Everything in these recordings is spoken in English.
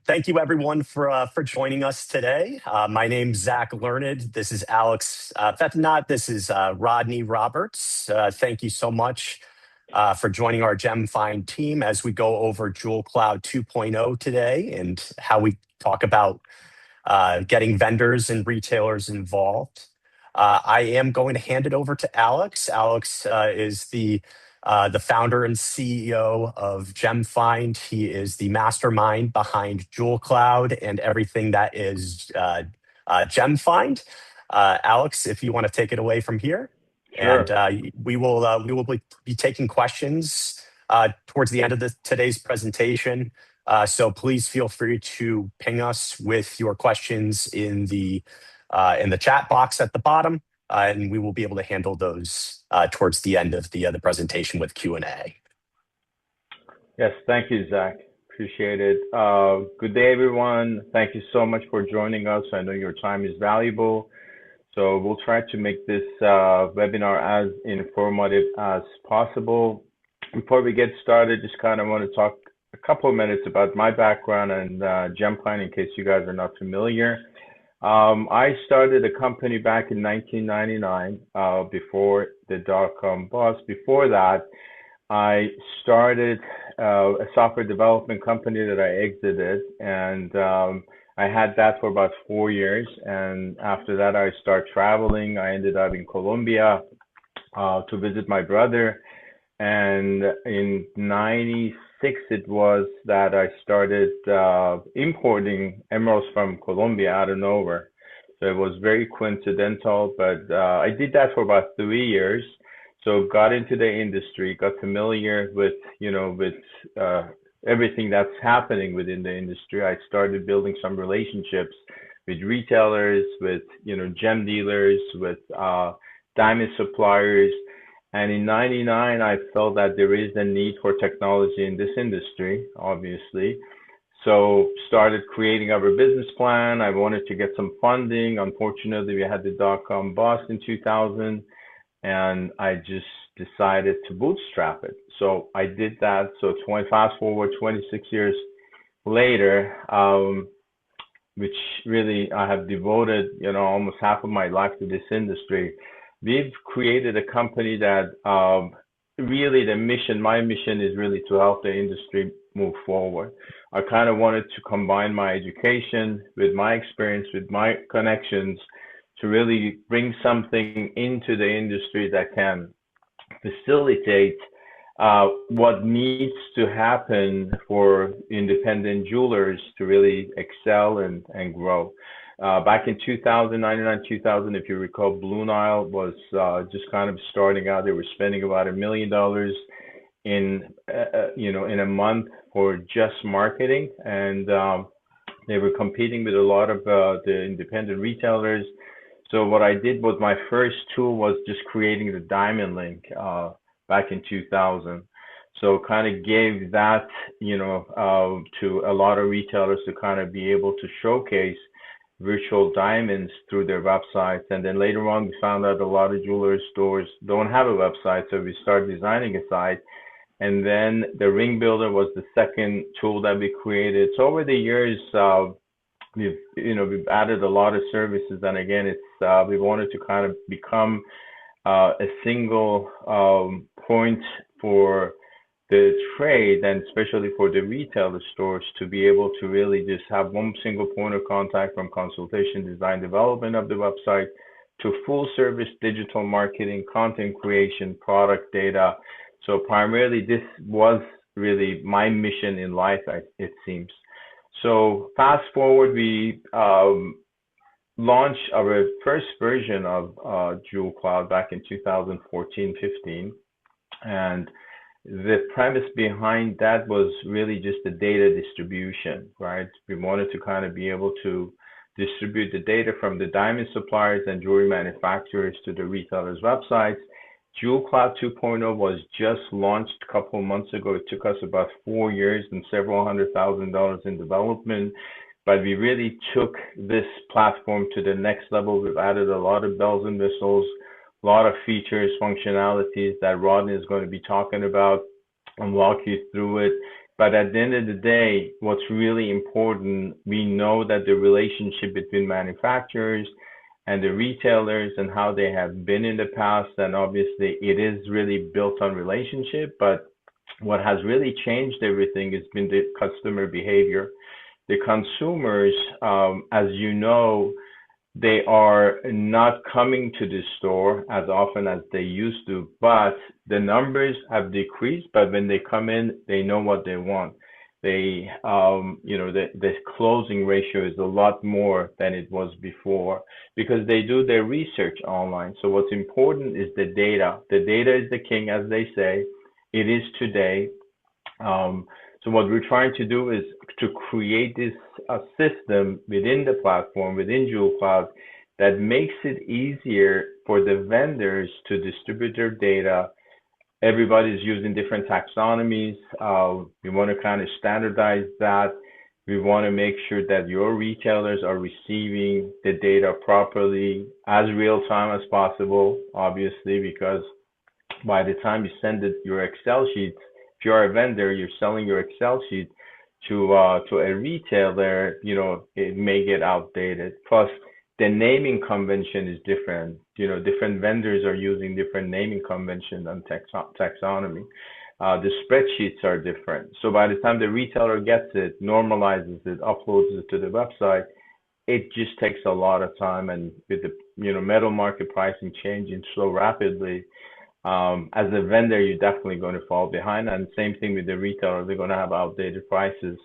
Thank you, everyone, for joining us today. My name's Zach Learned. This is Alex Fetanat. This is Rodney Roberts. Thank you so much for joining our GemFind team as we go over JewelCloud 2.0 today and how we talk about getting vendors and retailers involved. I am going to hand it over to Alex. Alex is the founder and CEO of GemFind. He is the mastermind behind JewelCloud and everything that is GemFind. Alex, if you want to take it away from here. Sure. And we will be taking questions towards the end of today's presentation. So please feel free to ping us with your questions in the chat box at the bottom, and we will be able to handle those towards the end of the presentation with Q&A. Yes, thank you, Zach. Appreciate it. Good day, everyone. Thank you so much for joining us. I know your time is valuable, so we'll try to make this webinar as informative as possible. Before we get started, just kind of want to talk a couple of minutes about my background and GemFind in case you guys are not familiar. I started a company back in 1999 before the dot-com bust. Before that, I started a software development company that I exited, and I had that for about 4 years. And after that, I started traveling. I ended up in Colombia to visit my brother. And in 96, it was that I started importing emeralds from Colombia out of nowhere. So it was very coincidental, but I did that for about 3 years. So got into the industry, got familiar with, everything that's happening within the industry. I started building some relationships with retailers, with, gem dealers, with diamond suppliers. And in 99, I felt that there is a need for technology in this industry, obviously. So started creating our business plan. I wanted to get some funding. Unfortunately, we had the dot-com bust in 2000, and I just decided to bootstrap it. So I did that. So fast forward 26 years later, which really I have devoted, almost half of my life to this industry. We've created a company that really my mission is really to help the industry move forward. I kind of wanted to combine my education with my experience, with my connections to really bring something into the industry that can facilitate what needs to happen for independent jewelers to really excel and grow. Back in 99, 2000, if you recall, Blue Nile was just kind of starting out. They were spending about $1 million in a month for just marketing, and they were competing with a lot of the independent retailers. So what I did was my first tool was just creating the Diamond Link back in 2000. So kind of gave that, to a lot of retailers to kind of be able to showcase virtual diamonds through their websites. And then later on, we found out a lot of jewelry stores don't have a website, so we started designing a site. And then the Ring Builder was the second tool that we created. So over the years, we've added a lot of services. And again, we wanted to kind of become a single point for the trade, and especially for the retailer stores, to be able to really just have one single point of contact from consultation, design, development of the website to full service digital marketing, content creation, product data. So primarily this was really my mission in life, it seems. So fast forward, we launched our first version of JewelCloud back in 2014-15. And the premise behind that was really just the data distribution, right? We wanted to kind of be able to distribute the data from the diamond suppliers and jewelry manufacturers to the retailers' websites. JewelCloud 2.0 was just launched a couple of months ago. It took us about 4 years and several $100,000 in development, but we really took this platform to the next level. We've added a lot of bells and whistles, a lot of features, functionalities that Rodney is going to be talking about and walk you through it. But at the end of the day, what's really important, we know that the relationship between manufacturers and the retailers and how they have been in the past, and obviously it is really built on relationship, but what has really changed everything has been the customer behavior. The consumers, as you know, they are not coming to the store as often as they used to, but the numbers have decreased. But when they come in, they know what they want. They, the closing ratio is a lot more than it was before because they do their research online. So what's important is the data. The data is the king, as they say. It is today. So what we're trying to do is to create this system within the platform, within JewelCloud, that makes it easier for the vendors to distribute their data. Everybody's using different taxonomies. We want to kind of standardize that. We want to make sure that your retailers are receiving the data properly, as real time as possible, obviously, because by the time you send your Excel sheets, if you're a vendor, you're selling your Excel sheet to a retailer, it may get outdated. Plus, the naming convention is different. Different vendors are using different naming convention and taxonomy. The spreadsheets are different. So by the time the retailer gets it, normalizes it, uploads it to the website, it just takes a lot of time. And with the metal market pricing changing so rapidly, as a vendor, you're definitely going to fall behind. And same thing with the retailer, they're going to have outdated prices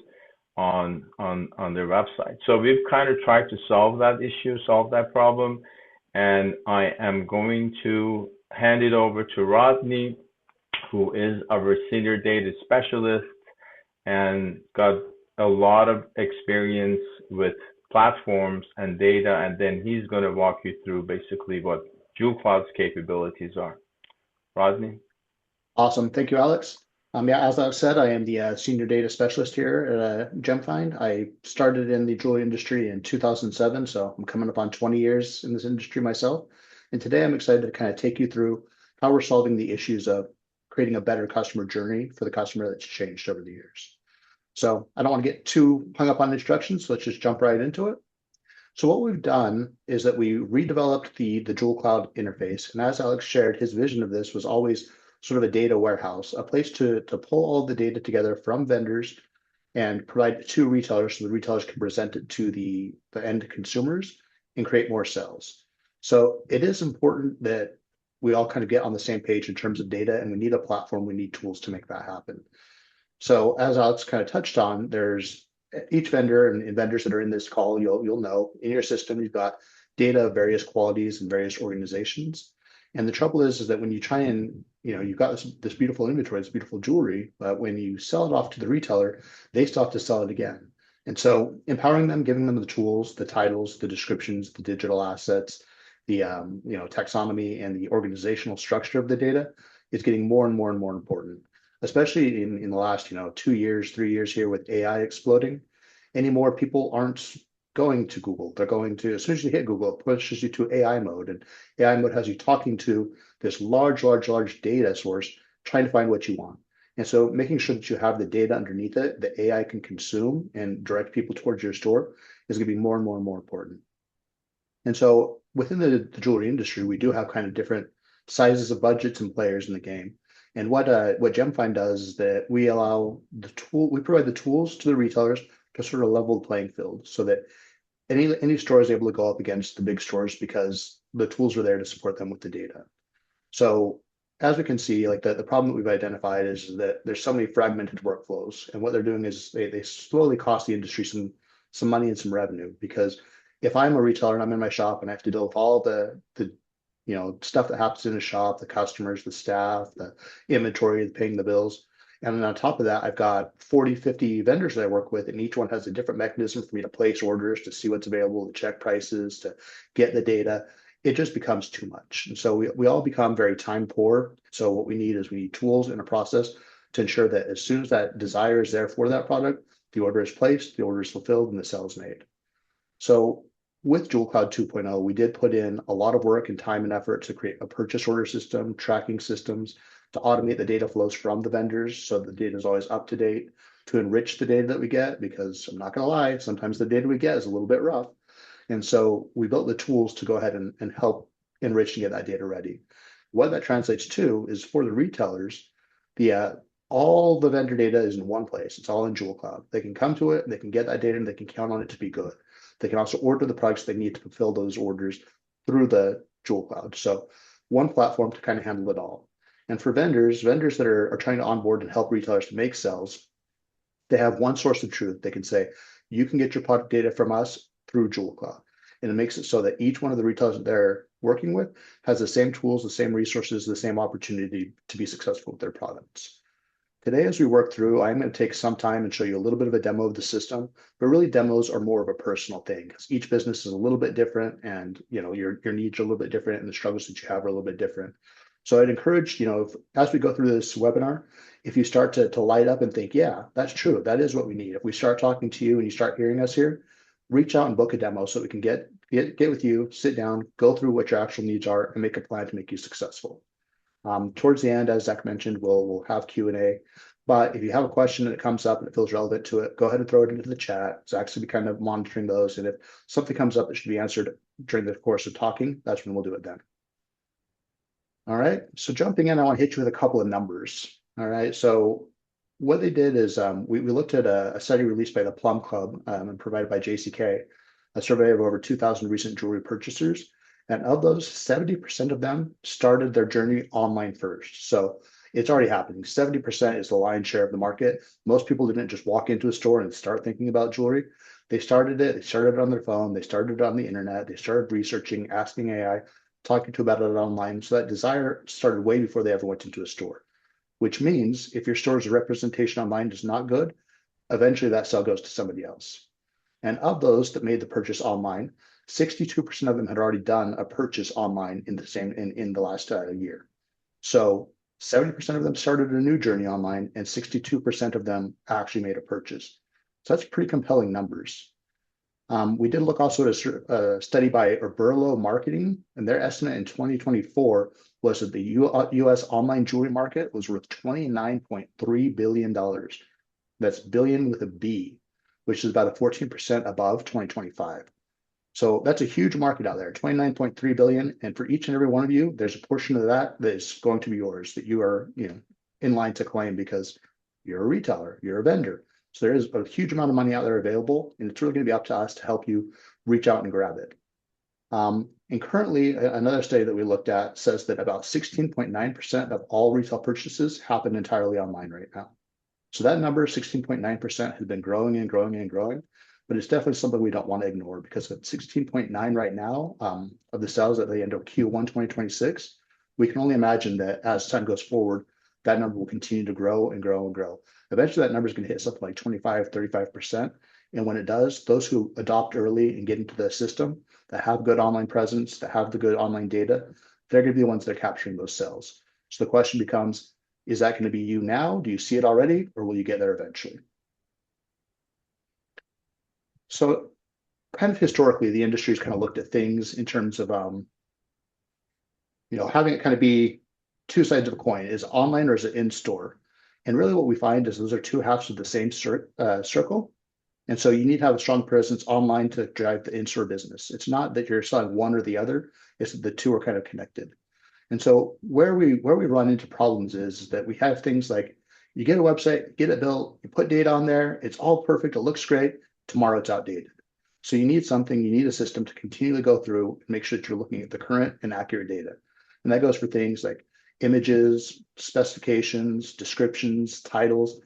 on their website. So we've kind of tried to solve that issue, solve that problem. And I am going to hand it over to Rodney, who is our senior data specialist and got a lot of experience with platforms and data. And then he's going to walk you through basically what JewelCloud's capabilities are. Rodney? Awesome. Thank you, Alex. Yeah, as Alex said, I am the senior data specialist here at GemFind. I started in the jewelry industry in 2007, so I'm coming up on 20 years in this industry myself. And today I'm excited to kind of take you through how we're solving the issues of creating a better customer journey for the customer that's changed over the years. So I don't want to get too hung up on introductions, so let's just jump right into it. So what we've done is that we redeveloped the JewelCloud interface. And as Alex shared, his vision of this was always sort of a data warehouse, a place to pull all the data together from vendors and provide it to retailers so the retailers can present it to the end consumers and create more sales. So it is important that we all kind of get on the same page in terms of data, and we need a platform, we need tools to make that happen. So as Alex kind of touched on, there's each vendor and vendors that are in this call, you'll know in your system, you've got data of various qualities and various organizations. And the trouble is that when you try and, you've got this beautiful inventory, this beautiful jewelry, but when you sell it off to the retailer, they still have to sell it again. And so empowering them, giving them the tools, the titles, the descriptions, the digital assets, the taxonomy and the organizational structure of the data is getting more and more and more important, especially in the last 2 years, 3 years here with AI exploding. Anymore, people aren't going to Google. They're going to, as soon as you hit Google, it pushes you to AI mode. And AI mode has you talking to this large data source, trying to find what you want. And so making sure that you have the data underneath it that AI can consume and direct people towards your store is going to be more and more and more important. And so within the jewelry industry, we do have kind of different sizes of budgets and players in the game. And what GemFind does is that we provide the tools to the retailers to sort of level the playing field so that any store is able to go up against the big stores because the tools are there to support them with the data. So as we can see, like the problem that we've identified is that there's so many fragmented workflows, and what they're doing is they slowly cost the industry some money and some revenue. Because if I'm a retailer and I'm in my shop and I have to deal with all the stuff that happens in the shop, the customers, the staff, the inventory, paying the bills. And then on top of that, I've got 40, 50 vendors that I work with, and each one has a different mechanism for me to place orders, to see what's available, to check prices, to get the data. It just becomes too much. And so we all become very time poor. So what we need tools and a process to ensure that as soon as that desire is there for that product, the order is placed, the order is fulfilled, and the sale is made. So with JewelCloud 2.0, we did put in a lot of work and time and effort to create a purchase order system, tracking systems, to automate the data flows from the vendors so the data is always up to date. to enrich the data that we get, because I'm not going to lie, sometimes the data we get is a little bit rough. And so we built the tools to go ahead and help enrich and get that data ready. What that translates to is for the retailers, all the vendor data is in one place. It's all in JewelCloud. They can come to it, they can get that data, and they can count on it to be good. They can also order the products they need to fulfill those orders through the JewelCloud. So one platform to kind of handle it all. And for vendors that are trying to onboard and help retailers to make sales, they have one source of truth. They can say, you can get your product data from us through JewelCloud. And it makes it so that each one of the retailers that they're working with has the same tools, the same resources, the same opportunity to be successful with their products. Today, as we work through, I'm going to take some time and show you a little bit of a demo of the system, but really demos are more of a personal thing because each business is a little bit different, and your needs are a little bit different, and the struggles that you have are a little bit different. So I'd encourage, as we go through this webinar, if you start to light up and think, yeah, that's true, that is what we need. If we start talking to you and you start hearing us here, reach out and book a demo so we can get with you, sit down, go through what your actual needs are, and make a plan to make you successful. Towards the end, as Zach mentioned, we'll have Q&A. But if you have a question that comes up and it feels relevant to it, go ahead and throw it into the chat. Zach's going to be kind of monitoring those. And if something comes up that should be answered during the course of talking, that's when we'll do it then. All right. So jumping in, I want to hit you with a couple of numbers. All right. So what they did is we looked at a study released by the Plum Club and provided by JCK, a survey of over 2,000 recent jewelry purchasers. And of those, 70% of them started their journey online first. So it's already happening. 70% is the lion's share of the market. Most people didn't just walk into a store and start thinking about jewelry. They started it on their phone, they started it on the internet, they started researching, asking AI, talking to about it online. So that desire started way before they ever went into a store, which means if your store's representation online is not good, eventually that sale goes to somebody else. And of those that made the purchase online, 62% of them had already done a purchase online in the last year. So 70% of them started a new journey online, and 62% of them actually made a purchase. So that's pretty compelling numbers. We did look also at a study by Oberlo Marketing, and their estimate in 2024 was that the U.S. online jewelry market was worth $29.3 billion. That's billion with a B, which is about a 14% above 2025. So that's a huge market out there, 29.3 billion. And for each and every one of you, there's a portion of that that is going to be yours, that you are, in line to claim because you're a retailer, you're a vendor. So there is a huge amount of money out there available, and it's really going to be up to us to help you reach out and grab it. And currently, another study that we looked at says that about 16.9% of all retail purchases happen entirely online right now. So that number, 16.9%, has been growing and growing and growing. But it's definitely something we don't want to ignore, because at 16.9 right now of the sales at the end of Q1 2026, we can only imagine that as time goes forward, that number will continue to grow and grow and grow. Eventually, that number is going to hit something like 25, 35%. And when it does, those who adopt early and get into the system, that have good online presence, that have the good online data, they're going to be the ones that are capturing those sales. So the question becomes, is that going to be you now? Do you see it already, or will you get there eventually? So kind of historically, the industry's kind of looked at things in terms of, having it kind of be two sides of a coin. Is it online or is it in store? And really what we find is those are two halves of the same circle. And so you need to have a strong presence online to drive the in-store business. It's not that you're selling one or the other, it's that the two are kind of connected. And so where we run into problems is that we have things like, you get a website, get it built, you put data on there, it's all perfect, it looks great. Tomorrow it's outdated. So you need a system to continually go through and make sure that you're looking at the current and accurate data. And that goes for things like images, specifications, descriptions, titles.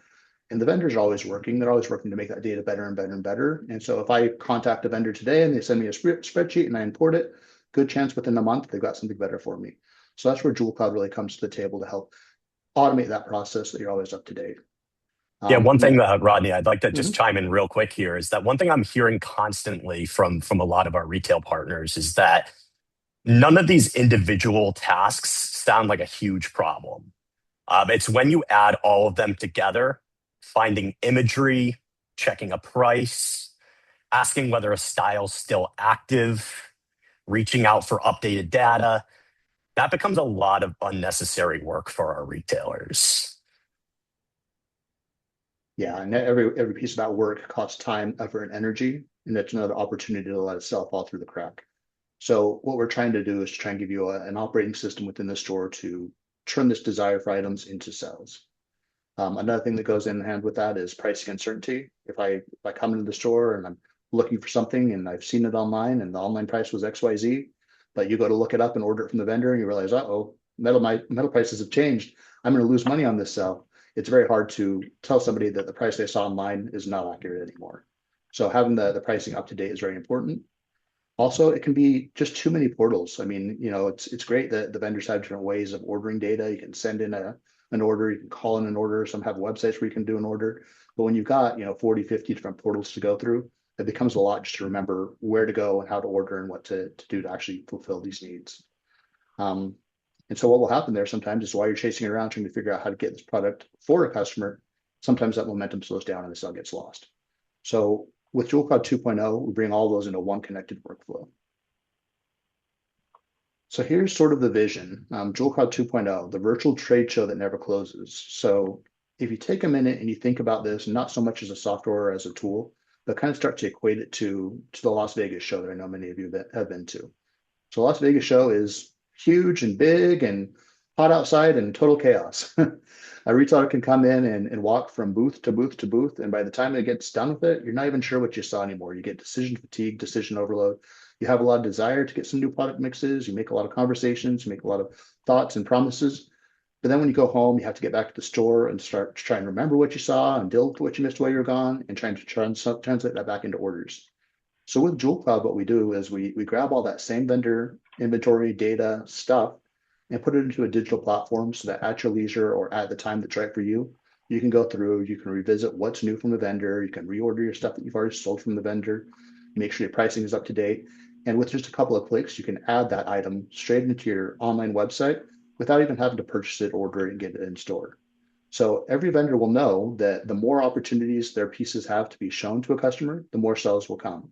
And the vendors are always working. They're always working to make that data better and better and better. And so if I contact a vendor today and they send me a spreadsheet and I import it, good chance within a month they've got something better for me. So that's where JewelCloud really comes to the table to help automate that process, that you're always up to date. Yeah, one thing, Rodney, I'd like to just chime in real quick here is that one thing I'm hearing constantly from a lot of our retail partners is that none of these individual tasks sound like a huge problem. It's when you add all of them together, finding imagery, checking a price, asking whether a style's still active, reaching out for updated data, that becomes a lot of unnecessary work for our retailers. Yeah, and every piece of that work costs time, effort, and energy, and that's another opportunity to let itself fall through the crack. So what we're trying to do is try and give you an operating system within the store to turn this desire for items into sales. Another thing that goes in hand with that is pricing uncertainty. If I come into the store and I'm looking for something and I've seen it online and the online price was XYZ, but you go to look it up and order it from the vendor and you realize, uh-oh, metal prices have changed. I'm going to lose money on this sale. It's very hard to tell somebody that the price they saw online is not accurate anymore. So having the pricing up to date is very important. Also, it can be just too many portals. I mean, it's great that the vendors have different ways of ordering data. You can send in an order, you can call in an order. Some have websites where you can do an order. But when you've got, 40, 50 different portals to go through, it becomes a lot just to remember where to go and how to order and what to do to actually fulfill these needs. And so what will happen there sometimes is while you're chasing around trying to figure out how to get this product for a customer, sometimes that momentum slows down and the sale gets lost. So with JewelCloud 2.0, we bring all those into one connected workflow. So here's sort of the vision, JewelCloud 2.0, the virtual trade show that never closes. So if you take a minute and you think about this, not so much as a software or as a tool, but kind of start to equate it to the Las Vegas show that I know many of you have been to. So Las Vegas show is huge and big and hot outside and total chaos. A retailer can come in and walk from booth to booth to booth. And by the time it gets done with it, you're not even sure what you saw anymore. You get decision fatigue, decision overload. You have a lot of desire to get some new product mixes. You make a lot of conversations, you make a lot of thoughts and promises. But then when you go home, you have to get back to the store and start to try and remember what you saw and deal with what you missed while you were gone and trying to translate that back into orders. So with JewelCloud, what we do is we grab all that same vendor inventory, data, stuff, and put it into a digital platform so that at your leisure or at the time that's right for you, you can go through, you can revisit what's new from the vendor, you can reorder your stuff that you've already sold from the vendor, make sure your pricing is up to date. And with just a couple of clicks, you can add that item straight into your online website without even having to purchase it, order it, and get it in store. So every vendor will know that the more opportunities their pieces have to be shown to a customer, the more sales will come.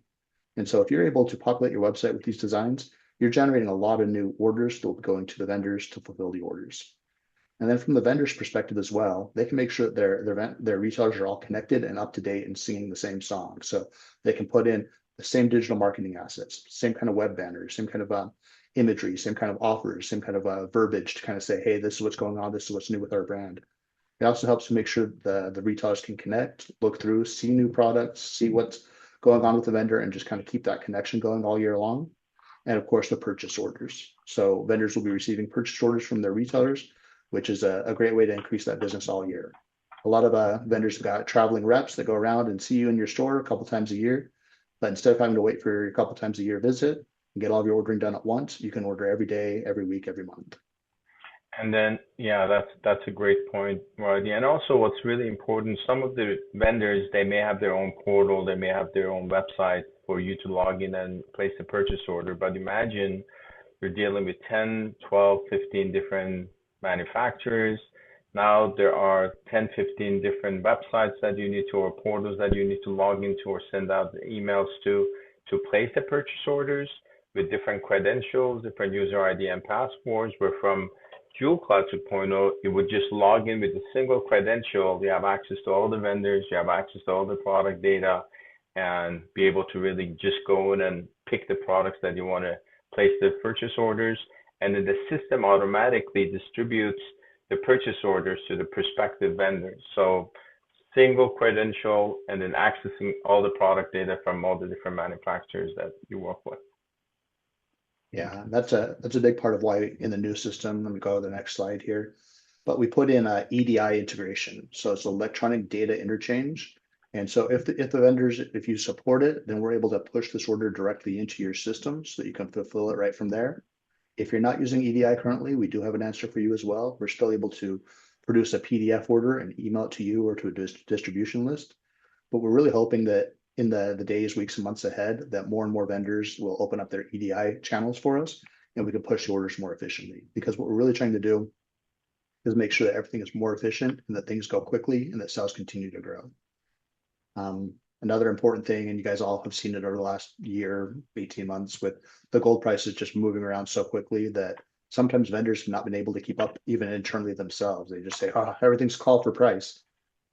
And so if you're able to populate your website with these designs, you're generating a lot of new orders that will be going to the vendors to fulfill the orders. And then from the vendor's perspective as well, they can make sure that their retailers are all connected and up to date and singing the same song. So they can put in the same digital marketing assets, same kind of web banners, same kind of imagery, same kind of offers, same kind of verbiage to kind of say, hey, this is what's going on, this is what's new with our brand. It also helps to make sure the retailers can connect, look through, see new products, see what's going on with the vendor, and just kind of keep that connection going all year long. And of course, the purchase orders. So vendors will be receiving purchase orders from their retailers, which is a great way to increase that business all year. A lot of vendors have got traveling reps that go around and see you in your store a couple times a year. But instead of having to wait for your couple times a year visit and get all of your ordering done at once, you can order every day, every week, every month. And then, yeah, that's a great point, Rodney. And also, what's really important, some of the vendors, they may have their own portal, they may have their own website for you to log in and place a purchase order. But imagine you're dealing with 10, 12, 15 different manufacturers. Now there are 10, 15 different websites that you need to, or portals that you need to log into or send out the emails to place the purchase orders with different credentials, different user ID and passwords, where from JewelCloud 2.0, you would just log in with a single credential. You have access to all the vendors, you have access to all the product data, and be able to really just go in and pick the products that you want to place the purchase orders. And then the system automatically distributes the purchase orders to the prospective vendors. So single credential and then accessing all the product data from all the different manufacturers that you work with. Yeah, that's a big part of why in the new system, let me go to the next slide here, but we put in a EDI integration. So it's electronic data interchange. And so if the vendors, if you support it, then we're able to push this order directly into your system so that you can fulfill it right from there. If you're not using EDI currently, we do have an answer for you as well. We're still able to produce a PDF order and email it to you or to a distribution list. But we're really hoping that in the days, weeks, and months ahead, that more and more vendors will open up their EDI channels for us and we can push the orders more efficiently. Because what we're really trying to do is make sure that everything is more efficient and that things go quickly and that sales continue to grow. Another important thing, and you guys all have seen it over the last year, 18 months, with the gold prices just moving around so quickly that sometimes vendors have not been able to keep up even internally themselves. They just say, oh, everything's call for price.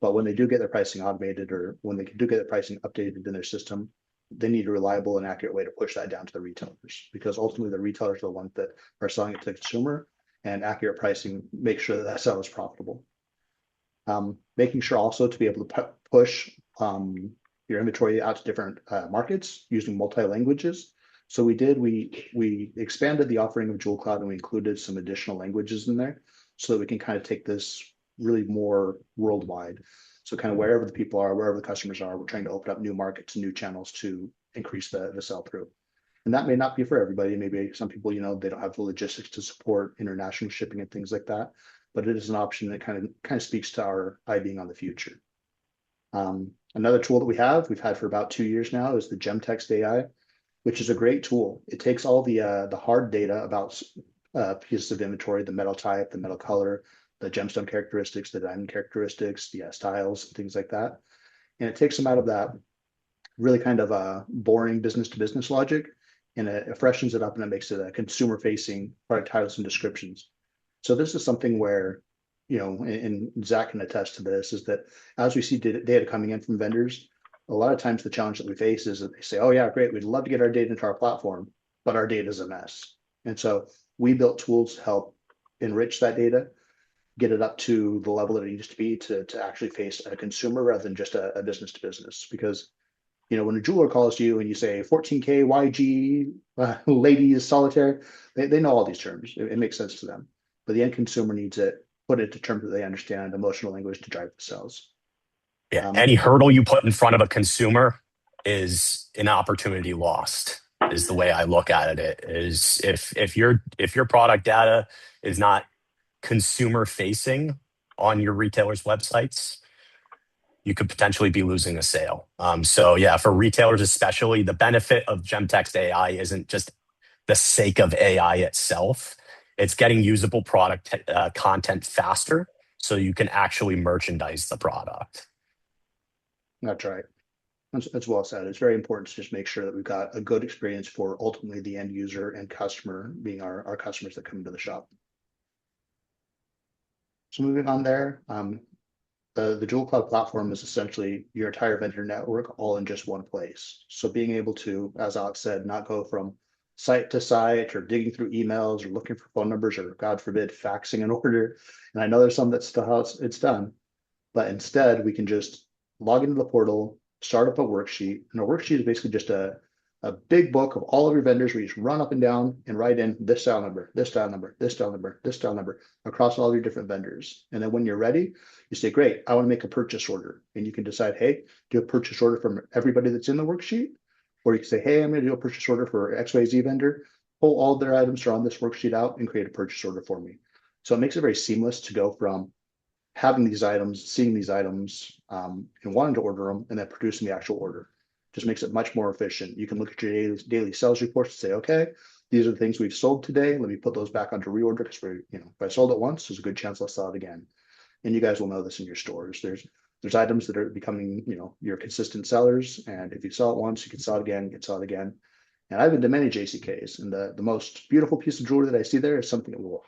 But when they do get their pricing automated, or when they do get their pricing updated in their system, they need a reliable and accurate way to push that down to the retailers, because ultimately the retailers are the ones that are selling it to the consumer, and accurate pricing makes sure that that sale is profitable. Making sure also to be able to push your inventory out to different markets using multi-languages. So we expanded the offering of JewelCloud, and we included some additional languages in there so that we can kind of take this really more worldwide. So kind of wherever the people are, wherever the customers are, we're trying to open up new markets and new channels to increase the sell through. And that may not be for everybody. Maybe some people, they don't have the logistics to support international shipping and things like that. But it is an option that kind of speaks to our eye being on the future. Another tool that we've had for about 2 years now, is the GemText AI, which is a great tool. It takes all the hard data about pieces of inventory, the metal type, the metal color, the gemstone characteristics, the diamond characteristics, the styles, things like that. And it takes them out of that really kind of boring business to business logic, and it freshens it up, and it makes it a consumer facing product titles and descriptions. So this is something where, and Zach can attest to this, is that as we see data coming in from vendors, a lot of times the challenge that we face is that they say, oh yeah, great, we'd love to get our data into our platform, but our data is a mess. And so we built tools to help enrich that data, get it up to the level that it needs to be to actually face a consumer rather than just a business to business. Because when a jeweler calls you and you say 14K YG ladies solitaire, they know all these terms. It makes sense to them. But the end consumer needs it put into terms that they understand, emotional language, to drive the sales. Yeah, any hurdle you put in front of a consumer is an opportunity lost, is the way I look at it. Is if your product data is not consumer facing on your retailers' websites, you could potentially be losing a sale. So yeah, for retailers especially, the benefit of GemText AI isn't just the sake of AI itself. It's getting usable product content faster so you can actually merchandise the product. That's right. That's well said. It's very important to just make sure that we've got a good experience for ultimately the end user and customer, being our customers that come into the shop. So moving on there, the JewelCloud platform is essentially your entire vendor network all in just one place. So being able to, as Alex said, not go from site to site, or digging through emails, or looking for phone numbers, or God forbid, faxing an order. And I know there's some that's still how it's done, but instead we can just log into the portal, start up a worksheet. And a worksheet is basically just a big book of all of your vendors where you just run up and down and write in this style number, this style number, this style number, this style number across all of your different vendors. And then when you're ready, you say, great, I want to make a purchase order. And you can decide, hey, do a purchase order from everybody that's in the worksheet. Or you can say, hey, I'm going to do a purchase order for XYZ vendor, pull all their items are on this worksheet out, and create a purchase order for me. So it makes it very seamless to go from having these items, seeing these items, and wanting to order them, and then producing the actual order. Just makes it much more efficient. You can look at your daily sales reports and say, okay, these are the things we've sold today. Let me put those back onto reorder, because if I sold it once, there's a good chance I'll sell it again. And you guys will know this in your stores. There's items that are becoming, your consistent sellers. And if you sell it once, you can sell it again, you can sell it again. And I've been to many JCKs, and the most beautiful piece of jewelry that I see there is something that will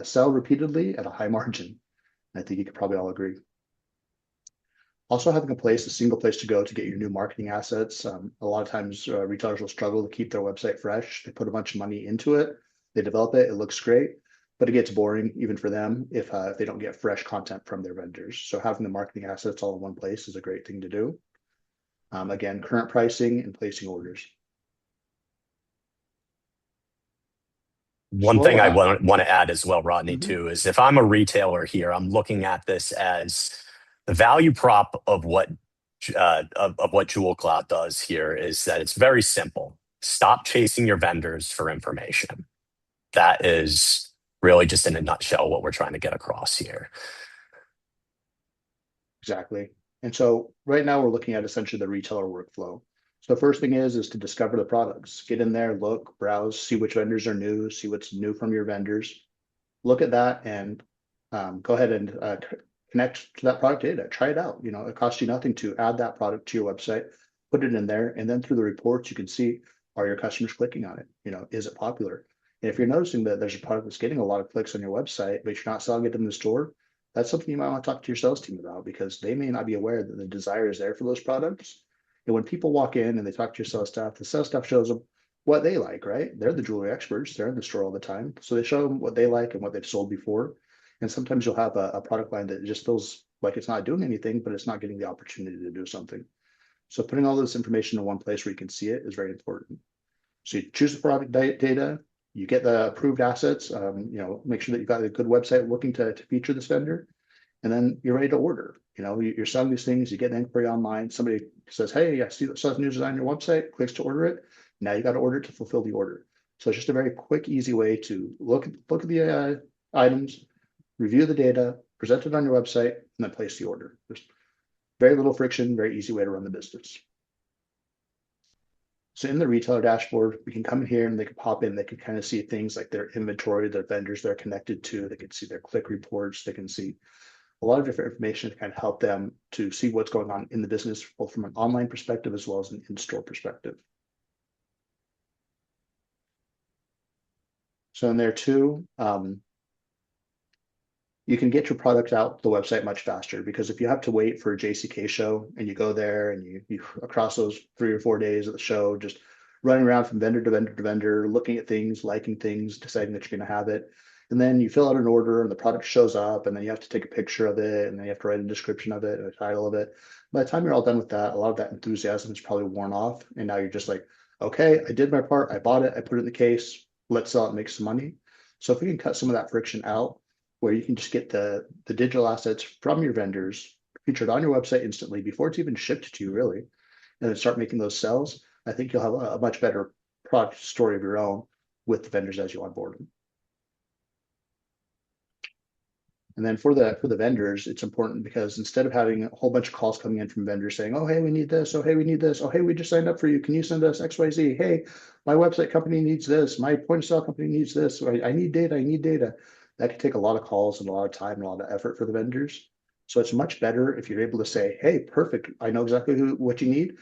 sell repeatedly at a high margin. I think you could probably all agree. Also, having a single place to go to get your new marketing assets. A lot of times retailers will struggle to keep their website fresh. They put a bunch of money into it, they develop it, it looks great, but it gets boring even for them if they don't get fresh content from their vendors. So having the marketing assets all in one place is a great thing to do. Again, current pricing and placing orders. One thing I want to add as well, Rodney, too, is if I'm a retailer here, I'm looking at this as the value prop of what JewelCloud does here is that it's very simple. Stop chasing your vendors for information. That is really just in a nutshell what we're trying to get across here. Exactly. And so right now we're looking at essentially the retailer workflow. So the first thing is to discover the products. Get in there, look, browse, see which vendors are new, see what's new from your vendors. Look at that and go ahead and connect to that product data. Try it out. It costs you nothing to add that product to your website, put it in there, and then through the reports you can see, are your customers clicking on it? Is it popular? And if you're noticing that there's a product that's getting a lot of clicks on your website, but you're not selling it in the store, that's something you might want to talk to your sales team about, because they may not be aware that the desire is there for those products. And when people walk in and they talk to your sales staff, the sales staff shows them what they like, right? They're the jewelry experts. They're in the store all the time. So they show them what they like and what they've sold before. And sometimes you'll have a product line that just feels like it's not doing anything, but it's not getting the opportunity to do something. So putting all this information in one place where you can see it is very important. So you choose the product data, you get the approved assets, make sure that you've got a good website looking to feature this vendor, and then you're ready to order. You're selling these things, you get an inquiry online, somebody says, hey, I see that new design on your website, clicks to order it. Now you got to order it to fulfill the order. So it's just a very quick, easy way to look at the items, review the data, present it on your website, and then place the order. There's very little friction, very easy way to run the business. So in the retailer dashboard, we can come in here and they can pop in, they can kind of see things like their inventory, their vendors they're connected to, they can see their click reports, they can see a lot of different information to kind of help them to see what's going on in the business, both from an online perspective as well as an in-store perspective. So in there too, you can get your product out the website much faster, because if you have to wait for a JCK show and you go there and you across those 3 or 4 days of the show, just running around from vendor to vendor to vendor, looking at things, liking things, deciding that you're going to have it. And then you fill out an order and the product shows up, and then you have to take a picture of it, and then you have to write a description of it, a title of it. By the time you're all done with that, a lot of that enthusiasm is probably worn off. And now you're just like, okay, I did my part, I bought it, I put it in the case, let's sell it and make some money. So if we can cut some of that friction out, where you can just get the digital assets from your vendors featured on your website instantly before it's even shipped to you, really, and then start making those sales, I think you'll have a much better product story of your own with the vendors as you onboard them. And then for the vendors, it's important because instead of having a whole bunch of calls coming in from vendors saying, oh, hey, we need this. Oh, hey, we need this. Oh, hey, we just signed up for you. Can you send us XYZ? Hey, my website company needs this. My point of sale company needs this. I need data. I need data. That can take a lot of calls and a lot of time and a lot of effort for the vendors. So it's much better if you're able to say, hey, perfect, I know exactly what you need.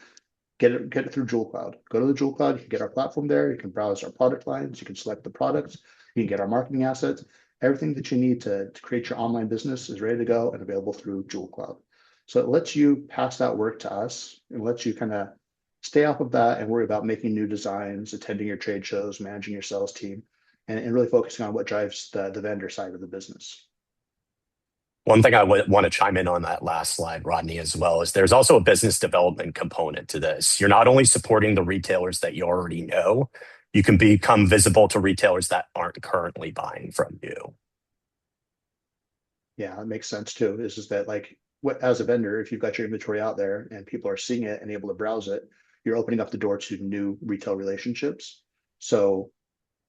Get it through JewelCloud. Go to the JewelCloud, you can get our platform there, you can browse our product lines, you can select the products, you can get our marketing assets. Everything that you need to create your online business is ready to go and available through JewelCloud. So it lets you pass that work to us and lets you kind of stay off of that and worry about making new designs, attending your trade shows, managing your sales team, and really focusing on what drives the vendor side of the business. One thing I would want to chime in on that last slide, Rodney, as well, is there's also a business development component to this. You're not only supporting the retailers that you already know, you can become visible to retailers that aren't currently buying from you. Yeah, it makes sense too. Is that like as a vendor, if you've got your inventory out there and people are seeing it and able to browse it, you're opening up the door to new retail relationships. So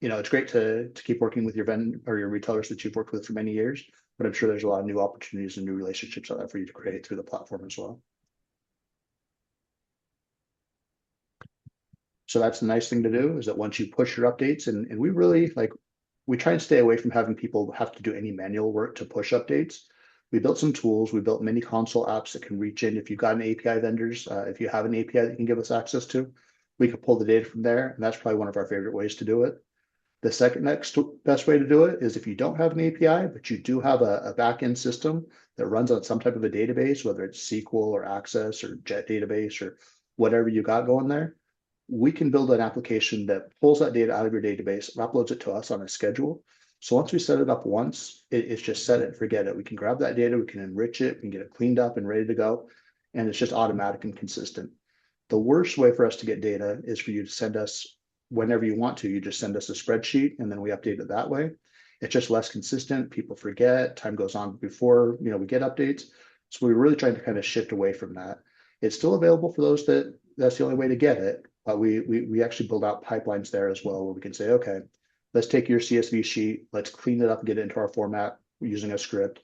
it's great to keep working with your vendor or your retailers that you've worked with for many years, but I'm sure there's a lot of new opportunities and new relationships out there for you to create through the platform as well. So that's the nice thing to do, is that once you push your updates, and we really we try and stay away from having people have to do any manual work to push updates. We built some tools. We built mini console apps that can reach in. If you've got an API vendors, if you have an API that you can give us access to, we can pull the data from there. And that's probably one of our favorite ways to do it. The second next best way to do it is if you don't have an API, but you do have a backend system that runs on some type of a database, whether it's SQL or Access or Jet database or whatever you got going there, we can build an application that pulls that data out of your database and uploads it to us on a schedule. So once we set it up once, it's just set it and forget it. We can grab that data, we can enrich it, we can get it cleaned up and ready to go. And it's just automatic and consistent. The worst way for us to get data is for you to send us whenever you want to. You just send us a spreadsheet and then we update it that way. It's just less consistent. People forget, time goes on before we get updates. So we're really trying to kind of shift away from that. It's still available for those that's the only way to get it. But we actually build out pipelines there as well, where we can say, okay, let's take your CSV sheet, let's clean it up and get it into our format using a script,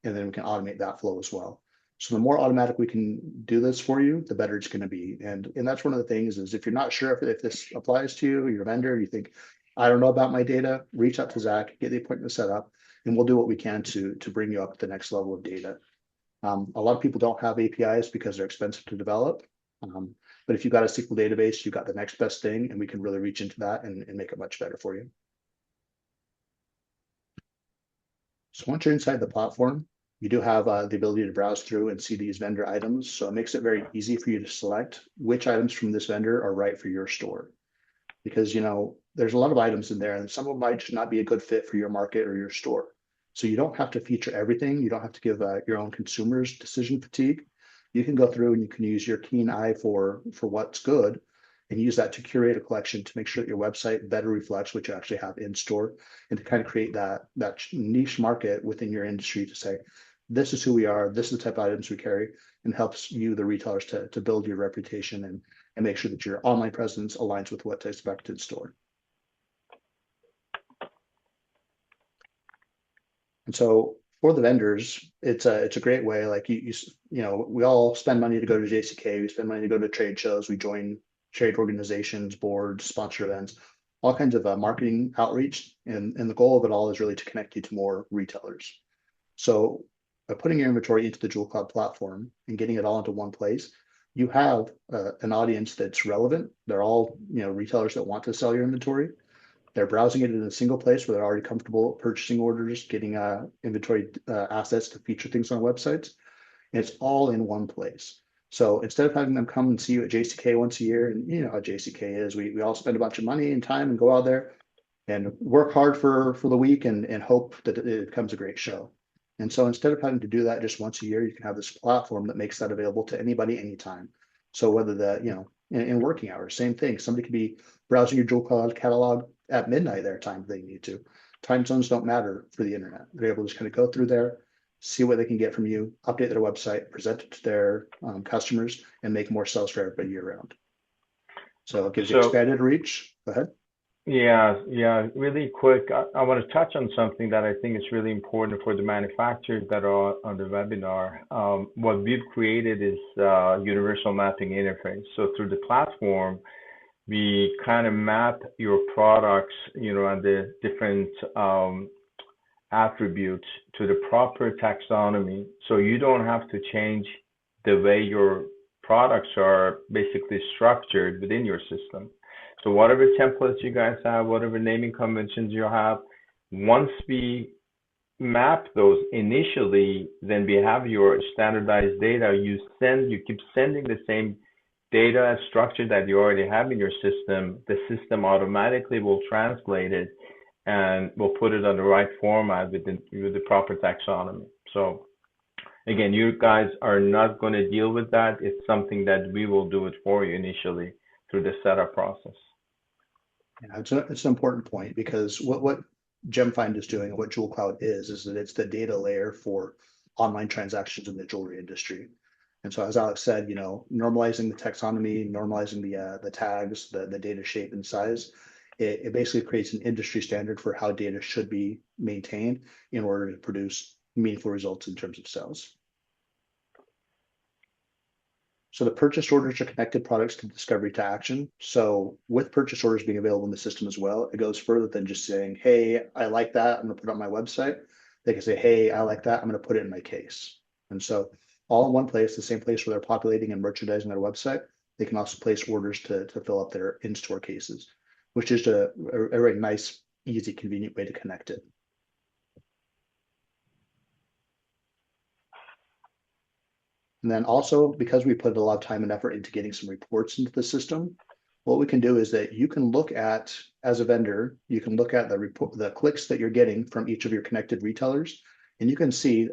and then we can automate that flow as well. So the more automatic we can do this for you, the better it's going to be. And that's one of the things is if you're not sure if this applies to you, your vendor, you think, I don't know about my data, reach out to Zach, get the appointment set up, and we'll do what we can to bring you up to the next level of data. A lot of people don't have APIs because they're expensive to develop. But if you've got a SQL database, you've got the next best thing, and we can really reach into that and make it much better for you. So once you're inside the platform, You do have the ability to browse through and see these vendor items. So it makes it very easy for you to select which items from this vendor are right for your store. Because, there's a lot of items in there and some of them might just not be a good fit for your market or your store. So you don't have to feature everything. You don't have to give your own consumers decision fatigue. You can go through and you can use your keen eye for what's good and use that to curate a collection to make sure that your website better reflects what you actually have in store and to kind of create that niche market within your industry to say, this is who we are, this is the type of items we carry, and helps you, the retailers, to build your reputation and make sure that your online presence aligns with what to expect in store. And so for the vendors, it's a great way. Like we all spend money to go to JCK, we spend money to go to trade shows, we join trade organizations, boards, sponsor events, all kinds of marketing outreach. And the goal of it all is really to connect you to more retailers. So by putting your inventory into the JewelCloud platform and getting it all into one place, you have an audience that's relevant. They're all retailers that want to sell your inventory. They're browsing it in a single place where they're already comfortable purchasing orders, getting inventory assets to feature things on websites. And it's all in one place. So instead of having them come and see you at JCK once a year, and you know how JCK is, we all spend a bunch of money and time and go out there and work hard for the week and hope that it becomes a great show. And so instead of having to do that just once a year, you can have this platform that makes that available to anybody, anytime. So whether in working hours, same thing. Somebody could be browsing your JewelCloud catalog at midnight their time if they need to. Time zones don't matter for the internet. They're able to just kind of go through there, see what they can get from you, update their website, present it to their customers, and make more sales for everybody year round. So it gives you expanded reach. Go ahead. Yeah, really quick. I want to touch on something that I think is really important for the manufacturers that are on the webinar. What we've created is universal mapping interface. So through the platform, we kind of map your products, and the different attributes to the proper taxonomy. So you don't have to change the way your products are basically structured within your system. So whatever templates you guys have, whatever naming conventions you have, once we map those initially, then we have your standardized data. You keep sending the same data structure that you already have in your system. The system automatically will translate it and will put it on the right format with the proper taxonomy. So again, you guys are not going to deal with that. It's something that we will do it for you initially through the setup process. Yeah, it's an important point because what GemFind is doing and what JewelCloud is that it's the data layer for online transactions in the jewelry industry. And so as Alex said, normalizing the taxonomy, normalizing the tags, the data shape and size, it basically creates an industry standard for how data should be maintained in order to produce meaningful results in terms of sales. So the purchase orders are connected products to discovery to action. So with purchase orders being available in the system as well, it goes further than just saying, hey, I like that, I'm going to put it on my website. They can say, hey, I like that, I'm going to put it in my case. And so all in one place, the same place where they're populating and merchandising their website, they can also place orders to fill up their in-store cases, which is a very nice, easy, convenient way to connect it. And then also, because we put a lot of time and effort into getting some reports into the system, what we can do is that you can look at, as a vendor, you can look at the clicks that you're getting from each of your connected retailers, and you can see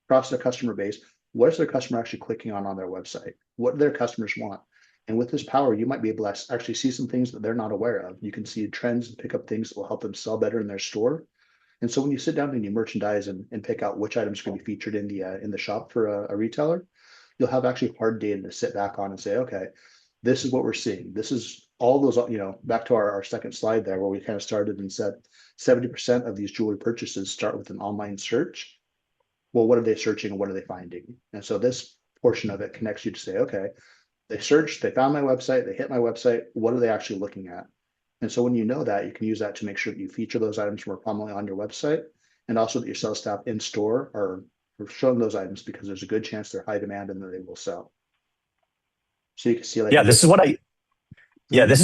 across their customer base, what is their customer actually clicking on their website? What do their customers want? And with this power, you might be able to actually see some things that they're not aware of. You can see trends and pick up things that will help them sell better in their store. And so when you sit down and you merchandise and pick out which items are going to be featured in the shop for a retailer, you'll have actually hard data to sit back on and say, okay, this is what we're seeing. This is all those, back to our second slide there where we kind of started and said 70% of these jewelry purchases start with an online search. Well, what are they searching and what are they finding? And so this portion of it connects you to say, okay, they searched, they found my website, they hit my website. What are they actually looking at? And so when you know that, you can use that to make sure that you feature those items more prominently on your website, and also that your sales staff in store are showing those items because there's a good chance they're high demand and that they will sell. So you can see, like, this is